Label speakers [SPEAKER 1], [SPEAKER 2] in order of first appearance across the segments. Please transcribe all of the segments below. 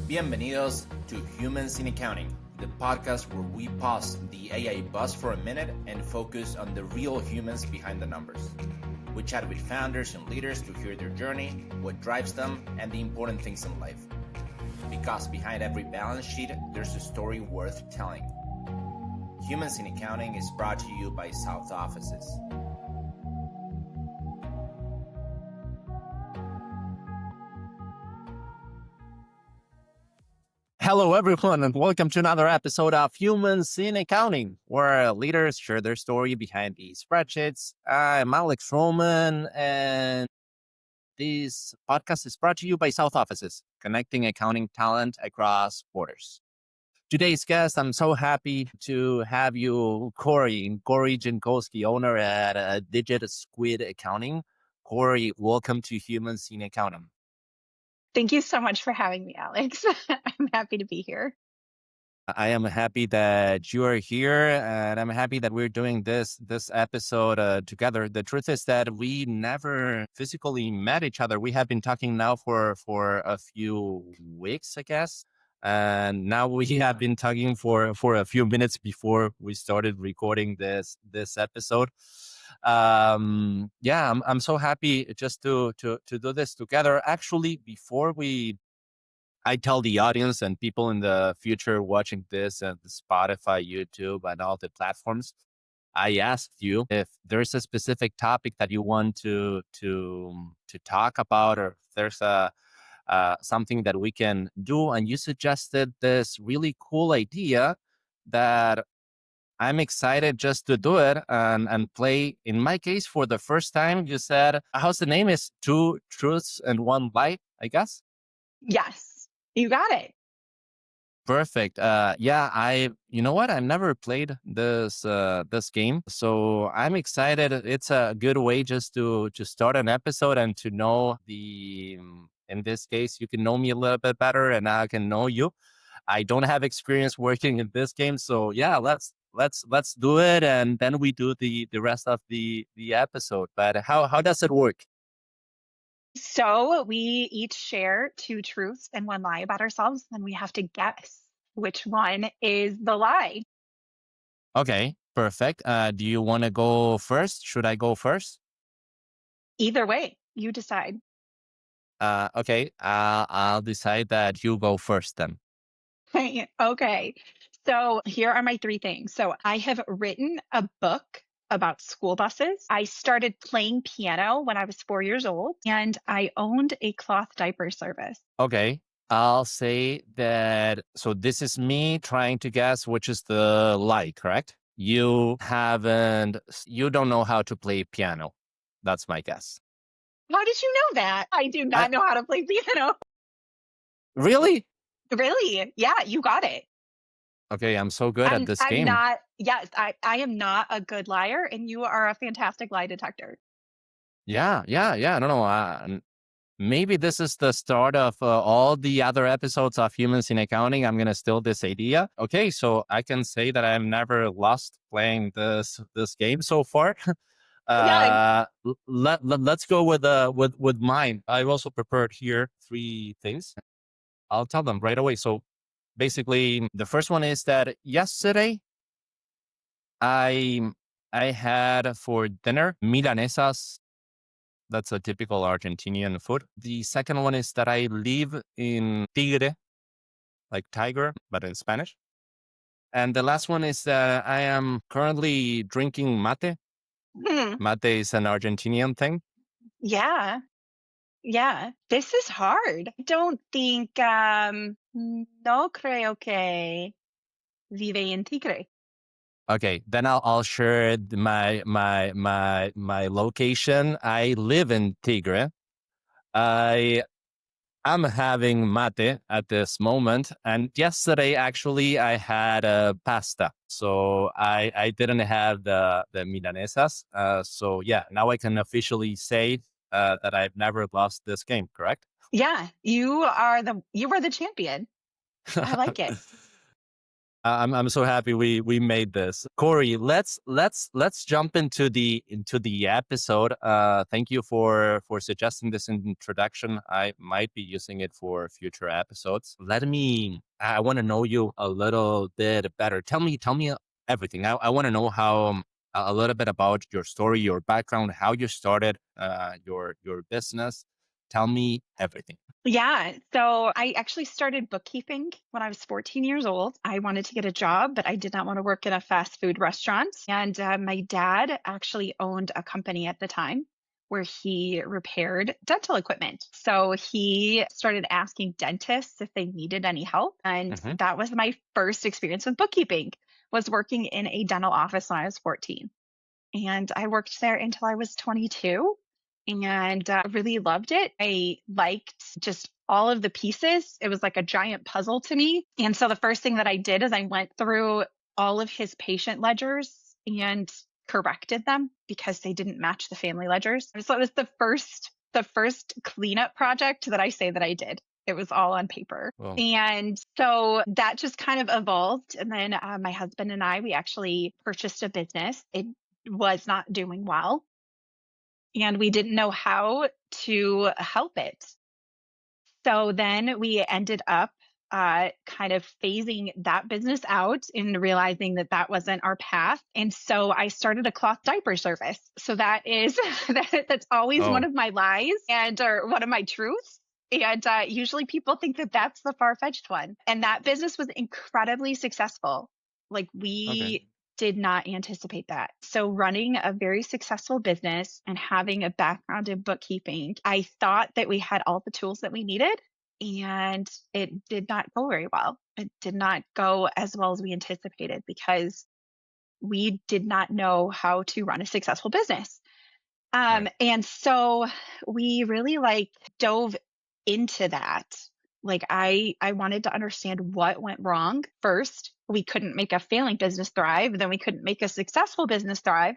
[SPEAKER 1] Bienvenidos to Humans in Accounting, the podcast where we pause the AI buzz for a minute and focus on the real humans behind the numbers. We chat with founders and leaders to hear their journey, what drives them, and the important things in life. Because behind every balance sheet, there's a story worth telling. Humans in Accounting is brought to you by South Offices. Hello, everyone, and welcome to another episode of Humans in Accounting, where leaders share their story behind the spreadsheets. I'm Alex Roman, and this podcast is brought to you by South Offices, connecting accounting talent across borders. Today's guest, I'm so happy to have you, Corry Jankowski, owner at Digit Squid Accounting. Corry, welcome to Humans in Accounting.
[SPEAKER 2] Thank you so much for having me, Alex. I'm happy to be here.
[SPEAKER 1] I am happy that you are here, and I'm happy that we're doing this episode together. The truth is that we never physically met each other. We have been talking now for a few weeks, I guess. And now we have been talking for a few minutes before we started recording this episode. I'm so happy just to do this together. Actually, before I tell the audience and people in the future watching this and Spotify, YouTube, and all the platforms, I asked you if there's a specific topic that you want to talk about, or if there's something that we can do, and you suggested this really cool idea that I'm excited just to do it and play. In my case, for the first time, you said, how's the name? Is Two Truths and One Lie, I guess?
[SPEAKER 2] Yes, you got it.
[SPEAKER 1] Perfect. You know what? I've never played this game, so I'm excited. It's a good way just to start an episode and to know in this case, you can know me a little bit better and I can know you. I don't have experience working in this game, so yeah, let's do it, and then we do the rest of the episode. But how does it work?
[SPEAKER 2] So we each share two truths and one lie about ourselves, and we have to guess which one is the lie.
[SPEAKER 1] Okay, perfect. Do you want to go first? Should I go first?
[SPEAKER 2] Either way, you decide.
[SPEAKER 1] Okay, I'll decide that you go first then.
[SPEAKER 2] Okay. So here are my three things. So I have written a book about school buses. I started playing piano when I was 4 years old, and I owned a cloth diaper service.
[SPEAKER 1] Okay, I'll say that. So this is me trying to guess which is the lie, correct? You don't know how to play piano. That's my guess.
[SPEAKER 2] How did you know that? I do not know how to play piano.
[SPEAKER 1] Really?
[SPEAKER 2] Really? Yeah, you got it.
[SPEAKER 1] Okay, I'm so good at this game.
[SPEAKER 2] I am not a good liar, and you are a fantastic lie detector.
[SPEAKER 1] Yeah. I don't know. Maybe this is the start of all the other episodes of Humans in Accounting. I'm going to steal this idea. Okay, so I can say that I've never lost playing this game so far. Let's go with mine. I've also prepared here 3 things. I'll tell them right away. So basically, the first one is that yesterday I had for dinner milanesas. That's a typical Argentinian food. The second one is that I live in Tigre, like tiger, but in Spanish. And the last one is that I am currently drinking mate. Mate is an Argentinian thing.
[SPEAKER 2] Yeah. This is hard. I don't think, no creo que vive en Tigre.
[SPEAKER 1] Okay, then I'll share my location. I live in Tigre. I'm having mate at this moment, and yesterday actually I had pasta, so I didn't have the milanesas. So yeah, now I can officially say that I've never lost this game. Correct?
[SPEAKER 2] Yeah, you were the champion. I like it.
[SPEAKER 1] I'm so happy we made this. Corey, let's jump into the episode. Thank you for suggesting this introduction. I might be using it for future episodes. I want to know you a little bit better. Tell me everything. I want to know how a little bit about your story, your background, how you started your business. Tell me everything.
[SPEAKER 2] Yeah. So I actually started bookkeeping when I was 14 years old. I wanted to get a job, but I did not want to work in a fast food restaurant. And my dad actually owned a company at the time where he repaired dental equipment. So he started asking dentists if they needed any help. And
[SPEAKER 1] Hmm.
[SPEAKER 2] that was my first experience with bookkeeping, was working in a dental office when I was 14. And I worked there until I was 22 and really loved it. I liked just all of the pieces. It was like a giant puzzle to me. And so the first thing that I did is I went through all of his patient ledgers and corrected them because they didn't match the family ledgers. So it was the first cleanup project that I say that I did. It was all on paper.
[SPEAKER 1] Well,
[SPEAKER 2] And so that just kind of evolved. And then my husband and I, we actually purchased a business. It was not doing well, and we didn't know how to help it. So then we ended up kind of phasing that business out and realizing that that wasn't our path. And so I started a cloth diaper service. So that is that's always one
[SPEAKER 1] oh,
[SPEAKER 2] of my lies and or one of my truths. And usually people think that that's the far fetched one. And that business was incredibly successful. Like
[SPEAKER 1] okay.
[SPEAKER 2] we did not anticipate that. So running a very successful business and having a background in bookkeeping, I thought that we had all the tools that we needed, and it did not go very well. It did not go as well as we anticipated because we did not know how to run a successful business.
[SPEAKER 1] Right.
[SPEAKER 2] And so we really like dove into that. Like I wanted to understand what went wrong first. We couldn't make a failing business thrive, then we couldn't make a successful business thrive.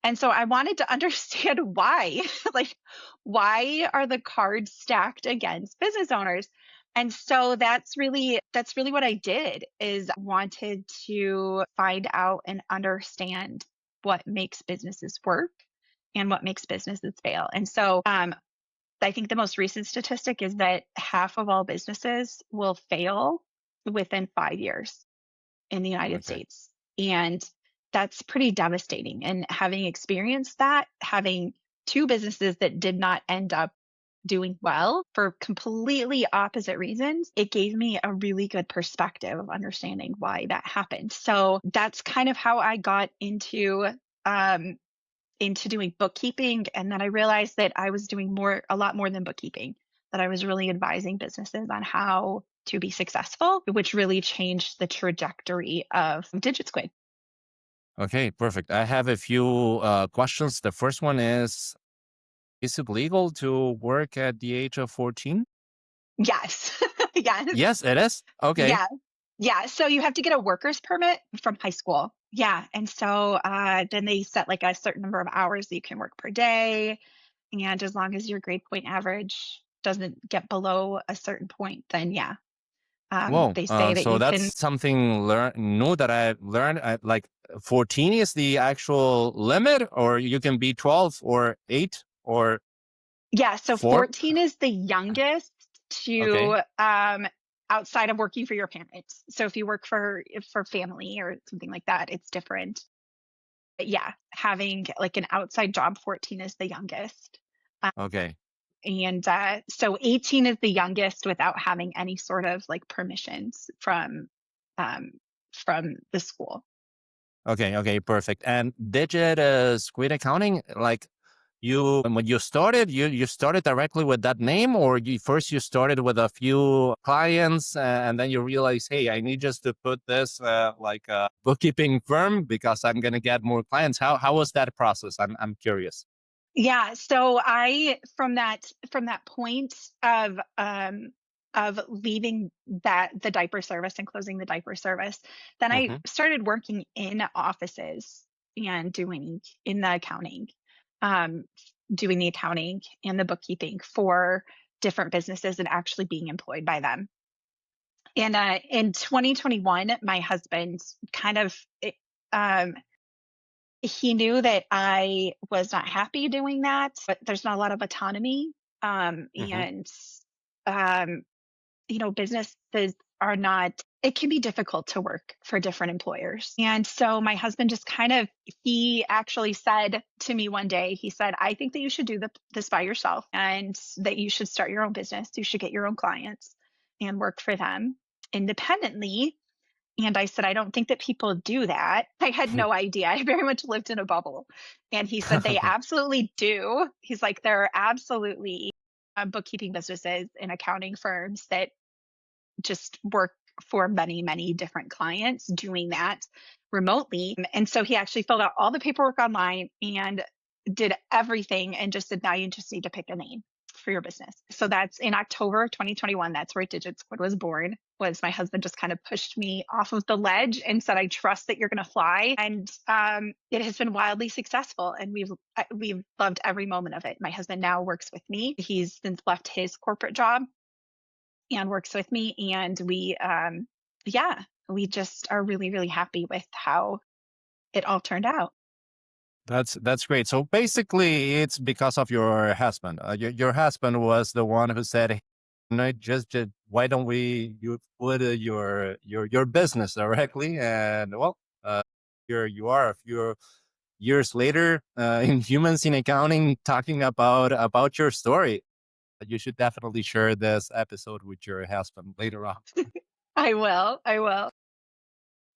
[SPEAKER 2] And so I wanted to understand why. Like, why are the cards stacked against business owners? And so that's really what I did, is wanted to find out and understand what makes businesses work and what makes businesses fail. And so I think the most recent statistic is that half of all businesses will fail within 5 years in the United
[SPEAKER 1] Okay.
[SPEAKER 2] States. And that's pretty devastating. And having experienced that, having two businesses that did not end up doing well for completely opposite reasons, it gave me a really good perspective of understanding why that happened. So that's kind of how I got um, into doing bookkeeping. And then I realized that I was doing a lot more than bookkeeping, that I was really advising businesses on how to be successful, which really changed the trajectory of Digit Squid.
[SPEAKER 1] Okay, perfect. I have a few questions. The first one is it legal to work at the age of 14?
[SPEAKER 2] Yes. Yes.
[SPEAKER 1] Yes, it is. Okay.
[SPEAKER 2] Yeah. Yeah. So you have to get a worker's permit from high school. Yeah. And so then they set like a certain number of hours that you can work per day. And as long as your grade point average doesn't get below a certain point, then yeah,
[SPEAKER 1] Whoa.
[SPEAKER 2] they say that
[SPEAKER 1] So
[SPEAKER 2] you
[SPEAKER 1] that's
[SPEAKER 2] can.
[SPEAKER 1] something new that I learned. Like 14 is the actual limit, or you can be 12 or 8 or
[SPEAKER 2] Yeah, so
[SPEAKER 1] 4.
[SPEAKER 2] 14 is the youngest
[SPEAKER 1] Okay.
[SPEAKER 2] to outside of working for your parents. So if you work for family or something like that, it's different. But yeah, having like an outside job, 14 is the youngest. Uh,
[SPEAKER 1] Okay.
[SPEAKER 2] and so 18 is the youngest without having any sort of like permissions um, from the school.
[SPEAKER 1] Okay. Okay. Perfect. And Digit Squid Accounting, like when you started, you started directly with that name, or you started with a few clients and then you realize, hey, I need just to put this like a bookkeeping firm because I'm gonna get more clients. How was that process? I'm curious.
[SPEAKER 2] Yeah, so I from that point of leaving the diaper service and closing the diaper service, then I
[SPEAKER 1] Hmm.
[SPEAKER 2] started working in offices and doing in the accounting, um, doing the accounting and the bookkeeping for different businesses and actually being employed by them. In 2021, my husband kind of, um, he knew that I was not happy doing that, but there's not a lot of autonomy.
[SPEAKER 1] Hmm.
[SPEAKER 2] And um, businesses are not, it can be difficult to work for different employers. And so my husband just kind of, he actually said to me one day, he said, I think that you should do this by yourself and that you should start your own business. You should get your own clients and work for them independently. And I said, I don't think that people do that. I had no idea. I very much lived in a bubble. And he said, they absolutely do. He's like, there are absolutely bookkeeping businesses and accounting firms that just work for many, many different clients doing that remotely. And so he actually filled out all the paperwork online and did everything and just said, now you just need to pick a name for your business. So that's in October of 2021. That's where Digit Squid was born. Was my husband just kind of pushed me off of the ledge and said, I trust that you're going to fly. And it has been wildly successful. And we've loved every moment of it. My husband now works with me. He's since left his corporate job and works with me. And yeah, we just are really, really happy with how it all turned out.
[SPEAKER 1] That's great. So basically, it's because of your husband. Your husband was the one who said, "Hey, no, just why don't you put your business directly?" And well, here you are a few years later in Humans in Accounting, talking about your story. You should definitely share this episode with your husband later on.
[SPEAKER 2] I will. I will.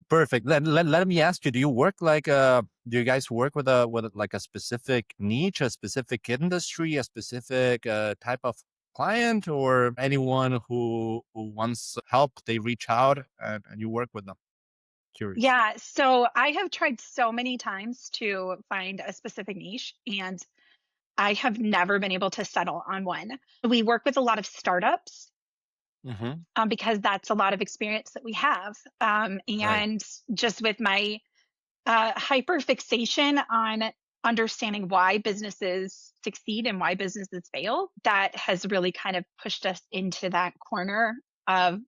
[SPEAKER 1] Perfect. Let me ask you, do you guys work with like a specific niche, a specific industry, a specific type of client, or anyone who wants help, they reach out and you work with them? Curious.
[SPEAKER 2] Yeah. So I have tried so many times to find a specific niche, and I have never been able to settle on one. We work with a lot of startups
[SPEAKER 1] Hmm.
[SPEAKER 2] because that's a lot of experience that we have.
[SPEAKER 1] Right.
[SPEAKER 2] And just with my hyper fixation on understanding why businesses succeed and why businesses fail, that has really kind of pushed us into that corner of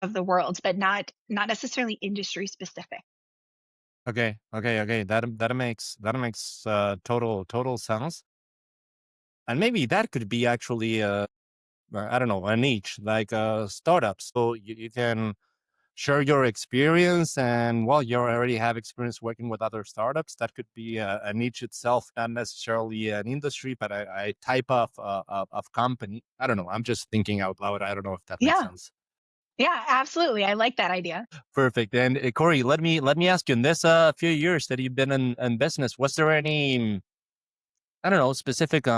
[SPEAKER 2] the world, but not necessarily industry specific.
[SPEAKER 1] Okay. That makes total sense. And maybe that could be actually I don't know, a niche like startups. So you can share your experience, and well, you already have experience working with other startups. That could be a niche itself, not necessarily an industry, but a type of company. I don't know, I'm just thinking out loud. I don't know if that makes
[SPEAKER 2] Yeah,
[SPEAKER 1] sense.
[SPEAKER 2] yeah, absolutely. I like that idea.
[SPEAKER 1] Perfect. And Corey, let me ask you, in this few years that you've been in business, was there any, I don't know, specific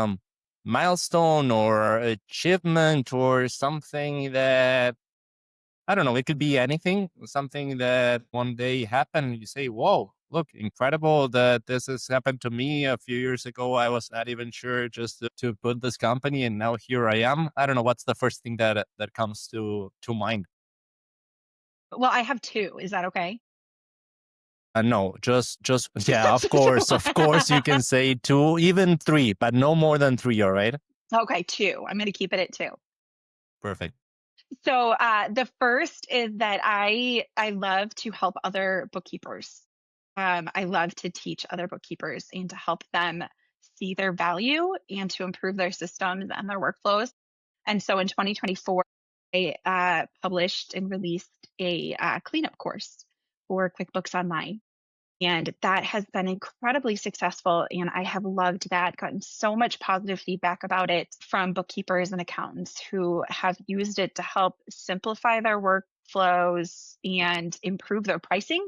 [SPEAKER 1] milestone or achievement or something that, I don't know, it could be anything, something that one day happened. You say, whoa, look, incredible that this has happened to me a few years ago. I was not even sure just to put this company, and now here I am. I don't know. What's the first thing that comes to mind?
[SPEAKER 2] Well, I have two. Is that okay?
[SPEAKER 1] No, just, yeah, of course, you can say two, even three, but no more than three. All right.
[SPEAKER 2] Okay, two. I'm going to keep it at two.
[SPEAKER 1] Perfect.
[SPEAKER 2] So the first is that I love to help other bookkeepers. I love to teach other bookkeepers and to help them see their value and to improve their systems and their workflows. And so in 2024, I published and released a cleanup course for QuickBooks Online. And that has been incredibly successful. And I have loved that, gotten so much positive feedback about it from bookkeepers and accountants who have used it to help simplify their workflows and improve their pricing.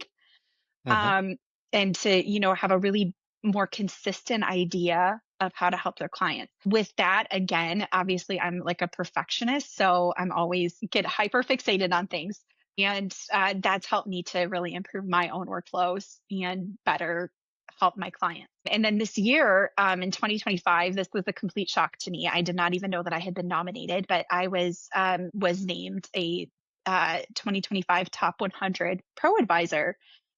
[SPEAKER 1] Hmm.
[SPEAKER 2] Um, and to, have a really more consistent idea of how to help their clients. With that, again, obviously I'm like a perfectionist, so I'm always get hyper fixated on things. And that's helped me to really improve my own workflows and better help my clients. And then this year, in 2025, this was a complete shock to me. I did not even know that I had been nominated, but I was named a 2025 Top 100 ProAdvisor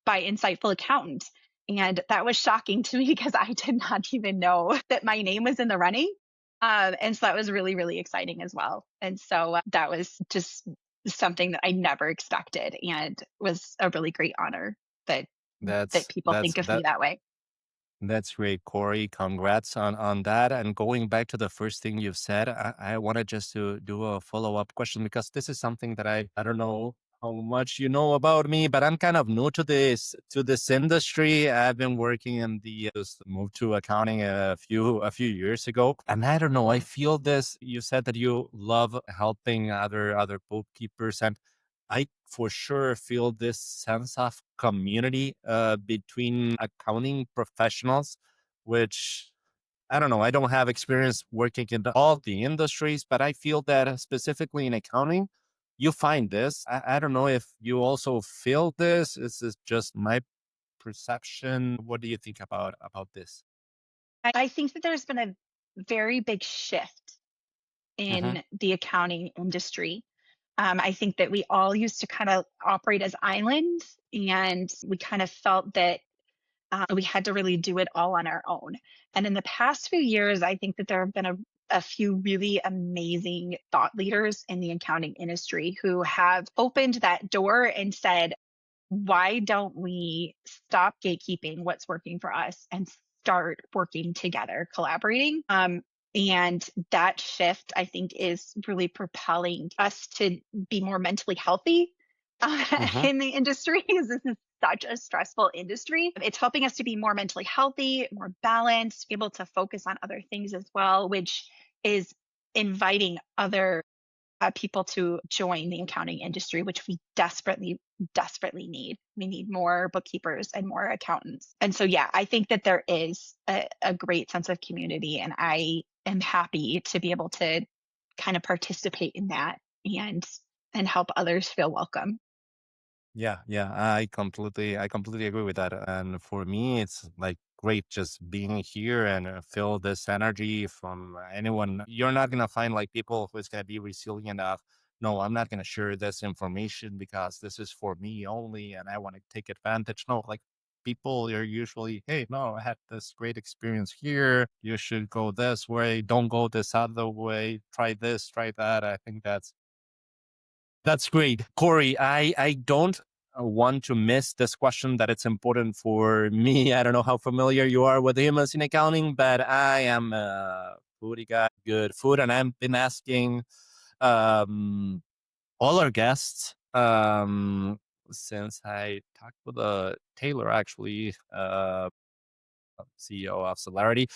[SPEAKER 2] by Insightful Accountant. And that was shocking to me because I did not even know that my name was in the running. And so that was really, really exciting as well. And so that was just something that I never expected and was a really great honor that
[SPEAKER 1] That's
[SPEAKER 2] people
[SPEAKER 1] that's
[SPEAKER 2] think of me
[SPEAKER 1] that
[SPEAKER 2] that way.
[SPEAKER 1] That's great, Corey. Congrats on that. And going back to the first thing you've said, I wanted just to do a follow-up question because this is something that I don't know how much you know about me, but I'm kind of new to this industry. I've been working in the just moved to accounting a few years ago. And I don't know, I feel this. You said that you love helping other bookkeepers, and I for sure feel this sense of community between accounting professionals, which I don't know. I don't have experience working in all the industries, but I feel that specifically in accounting, you find this. I don't know if you also feel this. Is this just my perception? What do you think about this?
[SPEAKER 2] I think that there's been a very big shift
[SPEAKER 1] Hmm.
[SPEAKER 2] in the accounting industry. I think that we all used to kind of operate as islands, and we kind of felt that we had to really do it all on our own. And in the past few years, I think that there have been a few really amazing thought leaders in the accounting industry who have opened that door and said, why don't we stop gatekeeping what's working for us and start working together, collaborating? And that shift, I think, is really propelling us to be more mentally healthy
[SPEAKER 1] Hmm.
[SPEAKER 2] in the industry because this is such a stressful industry. It's helping us to be more mentally healthy, more balanced, able to focus on other things as well, which is inviting other people to join the accounting industry, which we desperately, desperately need. We need more bookkeepers and more accountants. And so, yeah, I think that there is a great sense of community, and I am happy to be able to kind of participate in that and help others feel welcome.
[SPEAKER 1] Yeah, yeah, I completely agree with that. And for me, it's like great just being here and feel this energy from anyone. You're not gonna find like people who's gonna be resilient of, no, I'm not gonna share this information because this is for me only, and I want to take advantage. No, like people are usually, hey, no, I had this great experience here. You should go this way. Don't go this other way. Try this, try that. I think that's great. Corey, I don't want to miss this question that it's important for me. I don't know how familiar you are with humans in accounting, but I am a foodie guy, good food. And I've been asking um, all our guests since I talked with Taylor, actually, CEO of Celerity.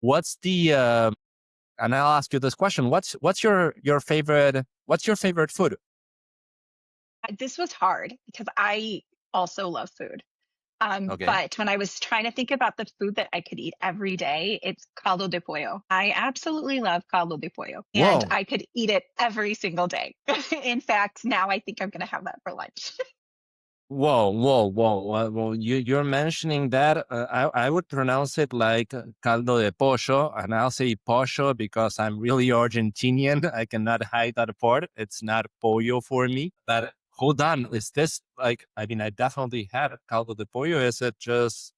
[SPEAKER 1] What's and I'll ask you this question. What's your favorite food?
[SPEAKER 2] This was hard because I also love food.
[SPEAKER 1] Okay.
[SPEAKER 2] But when I was trying to think about the food that I could eat every day, it's caldo de pollo. I absolutely love caldo de pollo, and
[SPEAKER 1] Whoa.
[SPEAKER 2] I could eat it every single day. In fact, now I think I'm going to have that for lunch.
[SPEAKER 1] Whoa, whoa, whoa. Well, you're mentioning that. I would pronounce it like caldo de pollo, and I'll say pollo because I'm really Argentinian. I cannot hide that part. It's not pollo for me. But hold on, is this like? I mean, I definitely had caldo de pollo. Is it just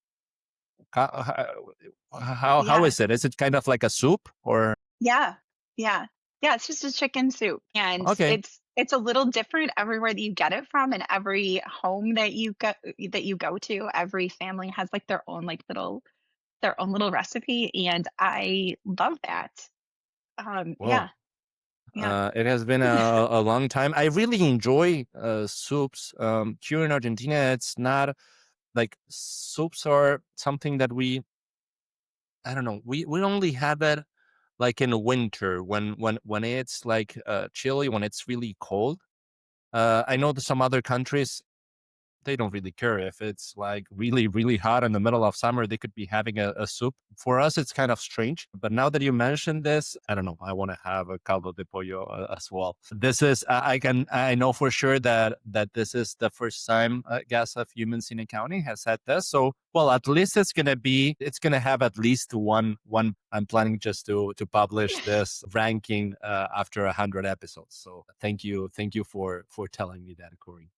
[SPEAKER 1] how
[SPEAKER 2] Yeah,
[SPEAKER 1] is it? Is it kind of like a soup or?
[SPEAKER 2] yeah, yeah, yeah. It's just a chicken soup, and
[SPEAKER 1] Okay.
[SPEAKER 2] it's a little different everywhere that you get it from, and every home that you go to. Every family has like their own little recipe, and I love that.
[SPEAKER 1] Whoa.
[SPEAKER 2] Yeah, yeah.
[SPEAKER 1] It has been a long time. I really enjoy soups. Here in Argentina, it's not like soups are something that I don't know, we only have it like in winter when it's like chilly, when it's really cold. I know that some other countries they don't really care if it's like really, really hot in the middle of summer. They could be having a soup. For us, it's kind of strange. But now that you mentioned this, I don't know. I want to have a caldo de pollo as well. This is I know for sure that this is the first time a guest of Humans in Accounting has said this. So well, at least it's gonna have at least one. I'm planning just to publish this ranking after 100 episodes. So thank you for telling me that, Corey.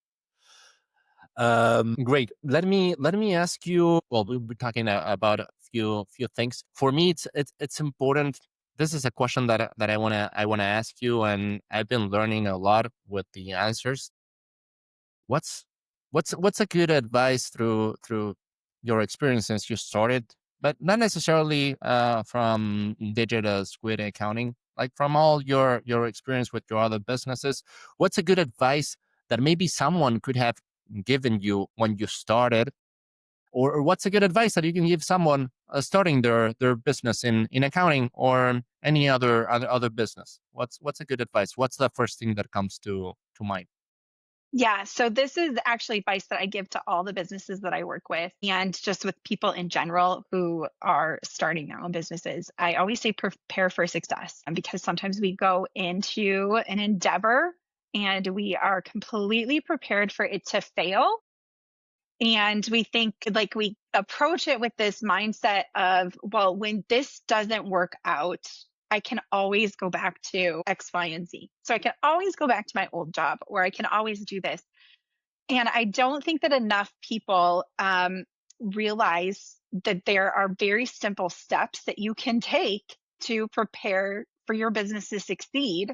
[SPEAKER 1] Great. Let me ask you. Well, we'll be talking about a few things. For me, it's important this is a question that I wanna ask you, and I've been learning a lot with the answers. What's what's a good advice through your experience since you started, but not necessarily from Digit Squid Accounting, like from all your experience with your other businesses. What's a good advice that maybe someone could have given you when you started, or what's a good advice that you can give someone starting their business in accounting or any other business? What's a good advice? What's the first thing that comes to mind?
[SPEAKER 2] Yeah, so this is actually advice that I give to all the businesses that I work with and just with people in general who are starting their own businesses. I always say prepare for success because sometimes we go into an endeavor and we are completely prepared for it to fail. And we think like we approach it with this mindset of, well, when this doesn't work out, I can always go back to X, Y, and Z. So I can always go back to my old job or I can always do this. And I don't think that enough people realize that there are very simple steps that you can take to prepare for your business to succeed.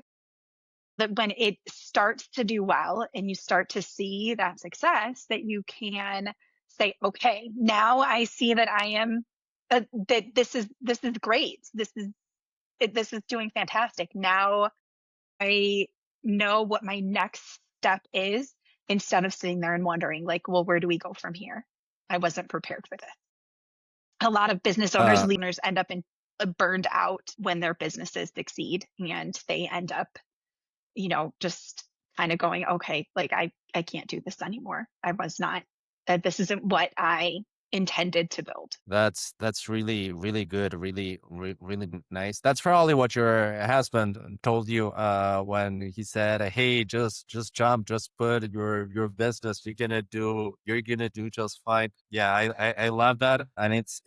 [SPEAKER 2] That when it starts to do well and you start to see that success, that you can say, okay, now I see that I am that this is great. This is doing fantastic. Now I know what my next step is instead of sitting there and wondering, like, well, where do we go from here? I wasn't prepared for this. A lot of business owners,
[SPEAKER 1] Uh,
[SPEAKER 2] leaders end up in burned out when their businesses succeed and they end up, just kind of going, okay, like I can't do this anymore. I was not this isn't what I intended to build.
[SPEAKER 1] that's really really good, really nice. That's probably what your husband told you when he said, "Hey, just jump, just put your business. You're gonna do just fine." Yeah, I love that, and it's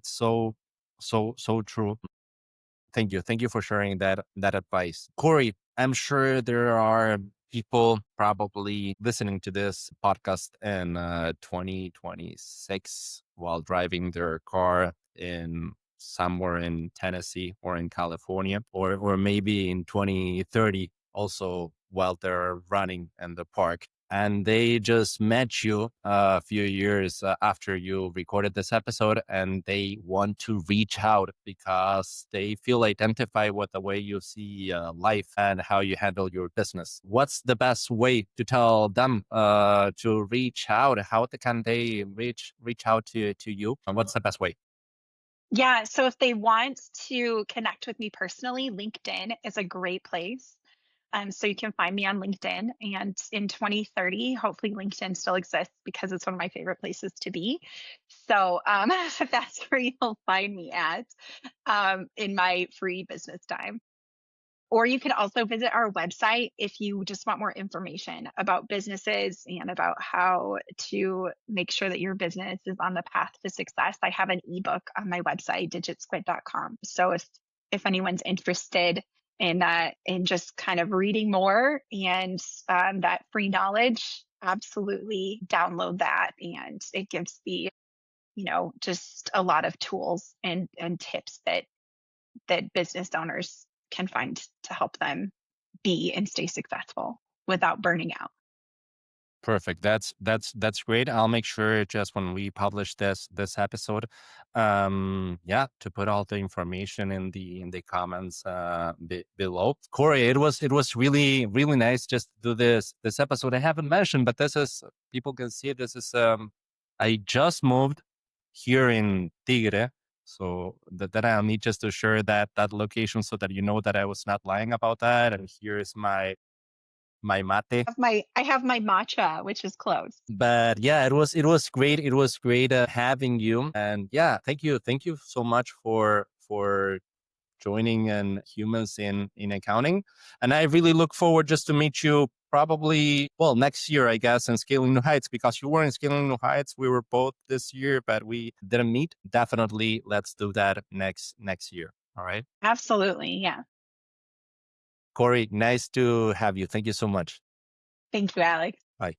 [SPEAKER 1] so true. Thank you for sharing that advice, Corey. I'm sure there are people probably listening to this podcast in 2026 while driving their car in somewhere in Tennessee or in California, or maybe in 2030 also while they're running in the park. And they just met you a few years after you recorded this episode, and they want to reach out because they feel identified with the way you see life and how you handle your business. What's the best way to tell them to reach out? How can they reach out to you? And what's the best way?
[SPEAKER 2] Yeah, so if they want to connect with me personally, LinkedIn is a great place. So you can find me on LinkedIn. And in 2030, hopefully LinkedIn still exists because it's one of my favorite places to be. So that's where you'll find me at in my free business time. Or you can also visit our website if you just want more information about businesses and about how to make sure that your business is on the path to success. I have an ebook on my website, digitsquid.com. So if anyone's interested in just kind of reading more and that free knowledge, absolutely download that. And it gives just a lot of tools and tips that business owners can find to help them be and stay successful without burning out.
[SPEAKER 1] Perfect. That's great. I'll make sure just when we publish this episode, yeah, to put all the information in the comments below. Corey, it was really nice just to do this episode. I haven't mentioned, but this is, people can see this is I just moved here in Tigre, so that I'll need just to share that location so that you know that I was not lying about that. And here is my mate.
[SPEAKER 2] I have my matcha, which is closed.
[SPEAKER 1] But yeah, it was great. It was great having you. And yeah, thank you so much for joining and humans in accounting. And I really look forward just to meet you probably, well, next year, I guess, in Scaling New Heights, because you were in Scaling New Heights. We were both this year, but we didn't meet. Definitely, let's do that next year. All right,
[SPEAKER 2] Absolutely. Yeah.
[SPEAKER 1] Corey, nice to have you. Thank you so much.
[SPEAKER 2] Thank you, Alex.
[SPEAKER 1] Bye.